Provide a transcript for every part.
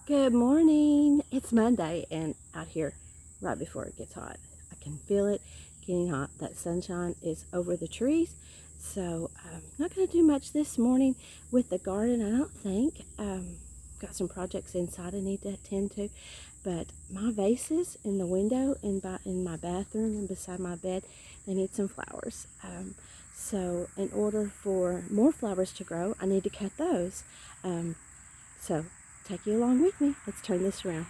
Good morning. It's Monday and out here right before it gets hot. I can feel it getting hot. That sunshine is over the trees. So I'm not going to do much this morning with the garden, I don't think. Got some projects inside I need to attend to. But my vases in the window in my bathroom and beside my bed, they need some flowers. So in order for more flowers to grow, I need to cut those. So take you along with me. Let's turn this around.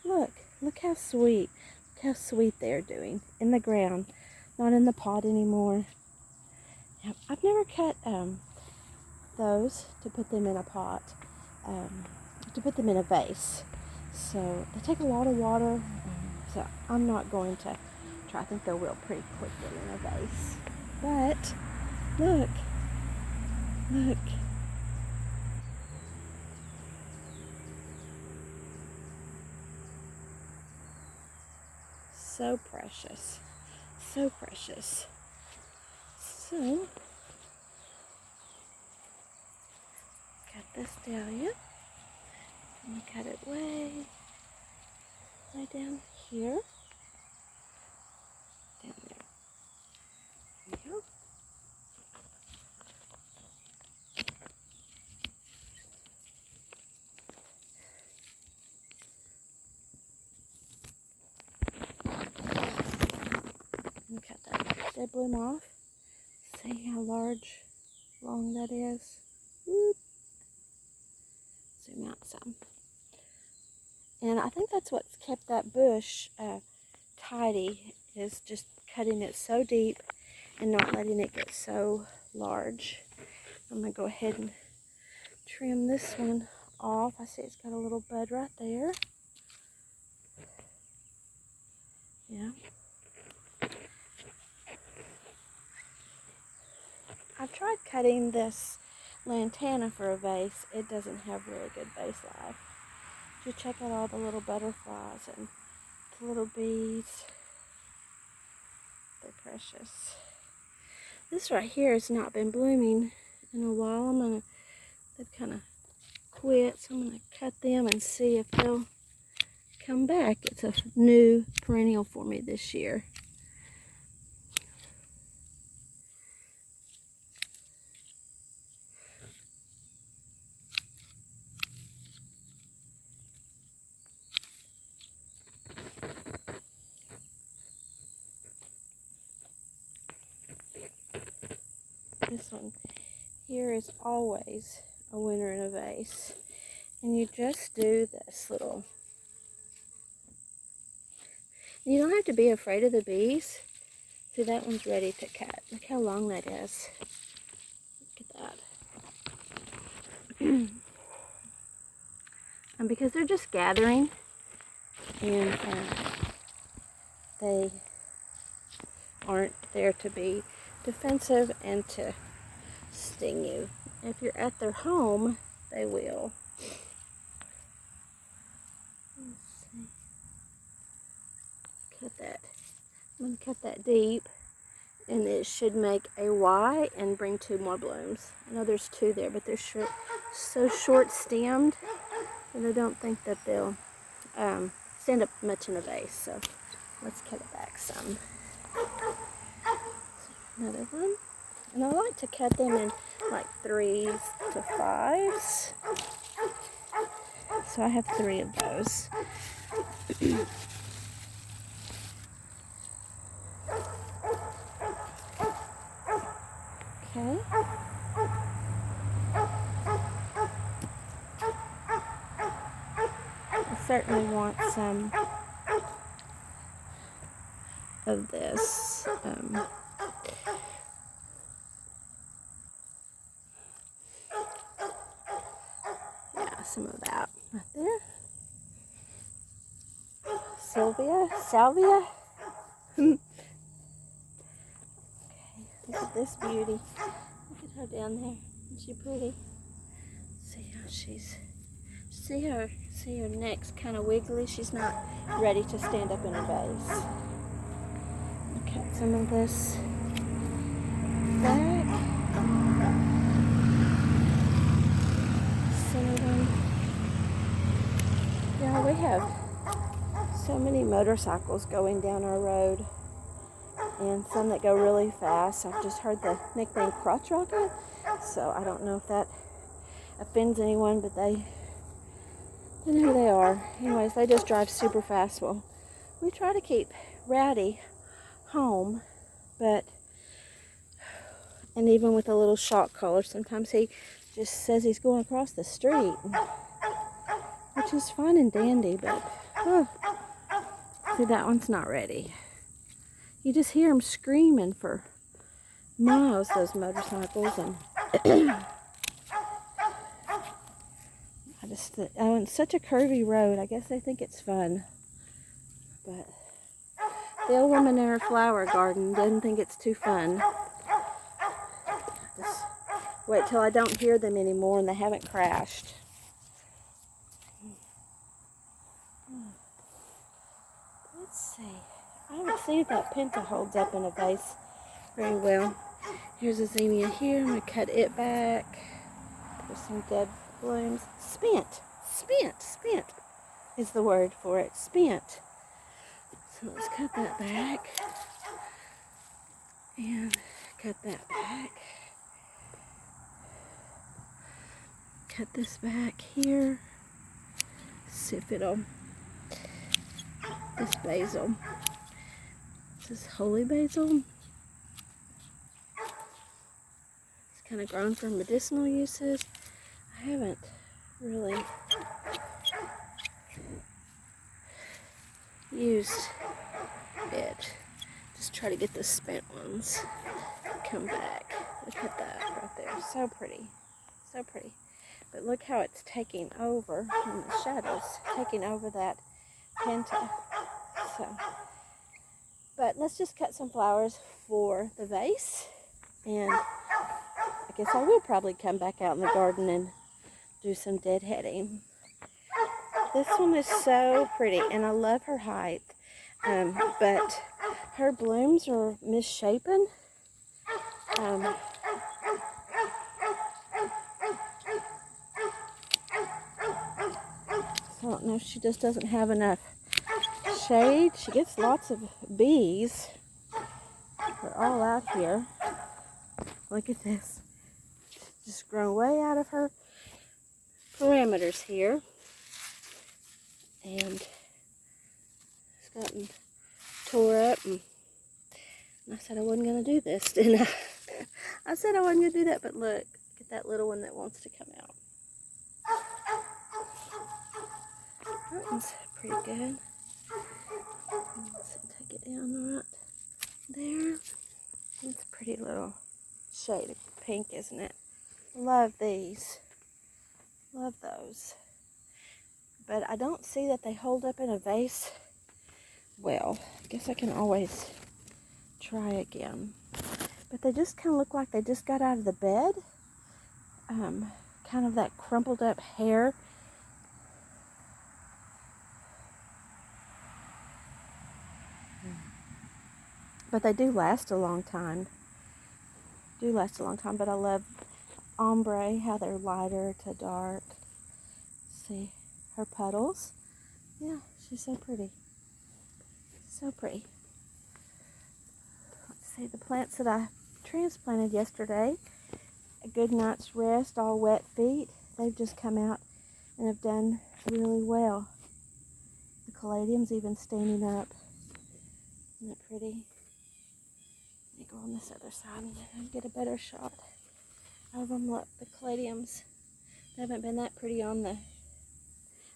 Look how sweet. Look how sweet they're doing in the ground, not in the pot anymore. Now, I've never cut those to put them in a pot, to put them in a vase. So they take a lot of water. So I'm not going to try. I think they will pretty quickly in a vase. But look. So precious. So precious. So, cut this dahlia. I'm going to cut it way down here. Down there. There we go. And cut that dead bloom off. See how long that is. Whoop. Zoom out some. And I think that's what's kept that bush tidy, is just cutting it so deep and not letting it get so large. I'm going to go ahead and trim this one off. I see it's got a little bud right there. Yeah. I've tried cutting this lantana for a vase. It doesn't have really good vase life. Just check out all the little butterflies and the little bees. They're precious. This right here has not been blooming in a while. They've kind of quit, so I'm going to cut them and see if they'll come back. It's a new perennial for me this year. This one here is always a winner in a vase. And you just do this little... You don't have to be afraid of the bees. See, that one's ready to cut. Look how long that is. Look at that. And because they're just gathering, and they aren't there to be defensive and to sting you. If you're at their home, they will. Let's see. Cut that. I'm going to cut that deep, and it should make a Y and bring 2 more blooms. I know there's 2 there, but they're so short stemmed that I don't think that they'll stand up much in a vase. So let's cut it back some. Another one. And I like to cut them in like 3s to 5s. So I have 3 of those. Okay. I certainly want some of this. Some of that right there. Salvia. Okay, look at this beauty. Look at her down there. Isn't she pretty? See how see her neck's kind of wiggly. She's not ready to stand up in a vase. I'll cut some of this back. so many motorcycles going down our road, and some that go really fast. I've just heard the nickname crotch rocket, so I don't know if that offends anyone, but they know who they are. Anyways, they just drive super fast. Well, we try to keep Rowdy home, and even with a little shock collar, sometimes he just says he's going across the street, which is fine and dandy, but see, that one's not ready. You just hear them screaming for miles, those motorcycles, and on such a curvy road, I guess they think it's fun, but the old woman in her flower garden doesn't think it's too fun. Just wait till I don't hear them anymore and they haven't crashed. Let's see. I haven't seen if that Penta holds up in a vase very well. Here's a zinnia here. I'm going to cut it back. There's some dead blooms. Spent is the word for it. Spent. So let's cut that back. And cut that back. Cut this back here. See if it'll. This basil. This is holy basil. It's kind of grown for medicinal uses. I haven't really used it. Just try to get the spent ones come back. Look at that right there. So pretty. So pretty. But look how it's taking over in the shadows, taking over that Penta. So, but let's just cut some flowers for the vase, and I guess I will probably come back out in the garden and do some deadheading. This one is so pretty, and I love her height, but her blooms are misshapen. I don't know if she just doesn't have enough shade. She gets lots of bees. They're all out here. Look at this. Just grown way out of her parameters here. And it's gotten tore up. And I said I wasn't going to do this, didn't I? I said I wasn't going to do that, but look at that little one that wants to come out. That one's pretty good. Let's take it down right there. It's a pretty little shade of pink, isn't it? Love these. Love those. But I don't see that they hold up in a vase well. I guess I can always try again. But they just kind of look like they just got out of the bed. Kind of that crumpled up hair. But they do last a long time. But I love ombre, how they're lighter to dark. See her petals. Yeah, she's so pretty. So pretty. Let's see the plants that I transplanted yesterday. A good night's rest, all wet feet. They've just come out and have done really well. The caladium's even standing up. Isn't that pretty? Let me go on this other side and get a better shot of them. Look, the caladiums, they haven't been that pretty on the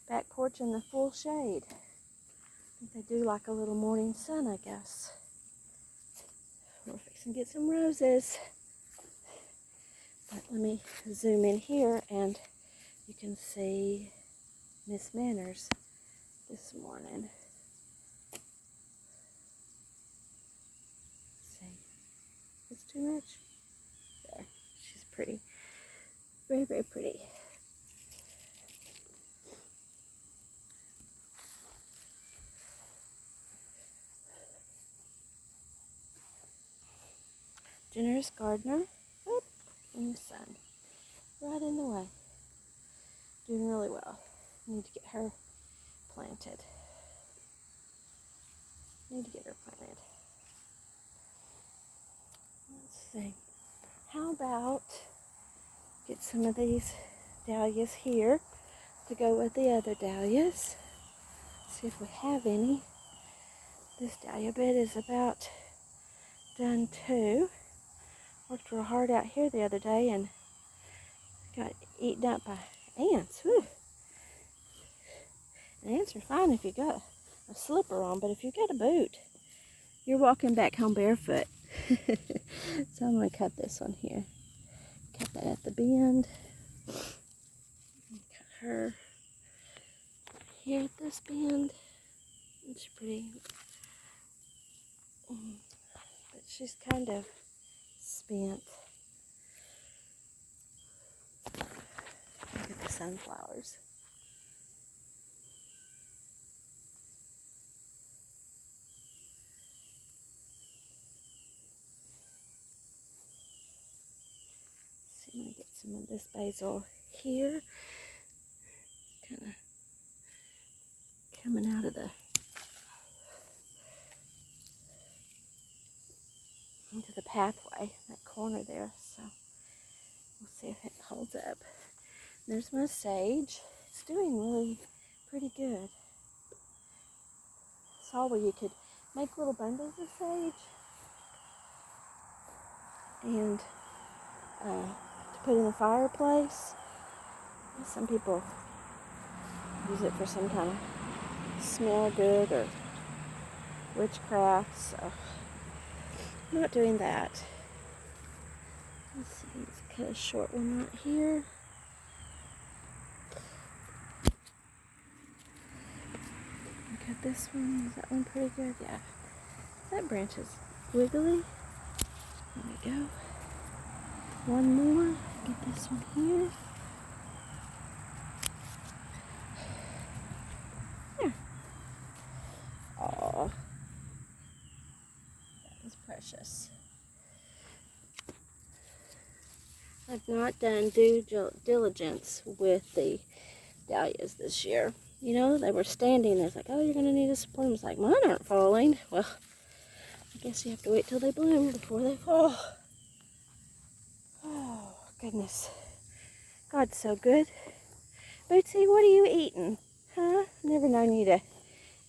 back porch in the full shade. I think they do like a little morning sun, I guess. We're fixing to get some roses. But let me zoom in here and you can see Miss Manners this morning. It's too much. There. She's pretty. Very, very pretty. Generous gardener. Whoop, in the sun. Right in the way. Doing really well. Need to get her planted. Need to get her planted. Let's see. How about get some of these dahlias here to go with the other dahlias. See if we have any. This dahlia bed is about done too. Worked real hard out here the other day and got eaten up by ants. Whew. And ants are fine if you got a slipper on, but if you got a boot, you're walking back home barefoot. So I'm going to cut this one here. Cut that at the bend. Cut her here at this bend. It's pretty. But she's kind of spent. Look at the sunflowers. See, I'm going to get some of this basil here. Kind of coming out of into the pathway, that corner there. So we'll see if it holds up. There's my sage. It's doing really pretty good. Saw where you could make little bundles of sage and to put in the fireplace. Some people use it for some kind of smell good or witchcraft, so I'm not doing that. Let's see, let's cut a short one right here. Cut this one. Is that one pretty good? Yeah. That branch is wiggly. There we go. One more. Get this one here. There. Aw. That was precious. I've not done due diligence with the dahlias this year. You know, they were standing there. It's like, oh, you're going to need to support them. It's like, mine aren't falling. Well, I guess you have to wait till they bloom before they fall. Oh, goodness. God's so good. Bootsy, what are you eating? Huh? Never known you to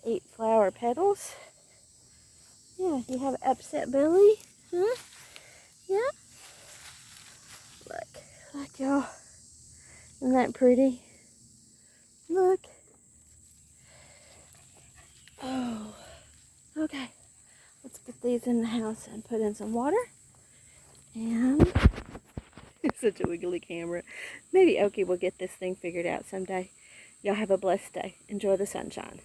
eat flower petals. Yeah, you have an upset belly? Huh? Yeah? Look, y'all. Isn't that pretty? Look. Oh, okay. Let's get these in the house and put in some water. And it's such a wiggly camera. Maybe Okie will get this thing figured out someday. Y'all have a blessed day. Enjoy the sunshine.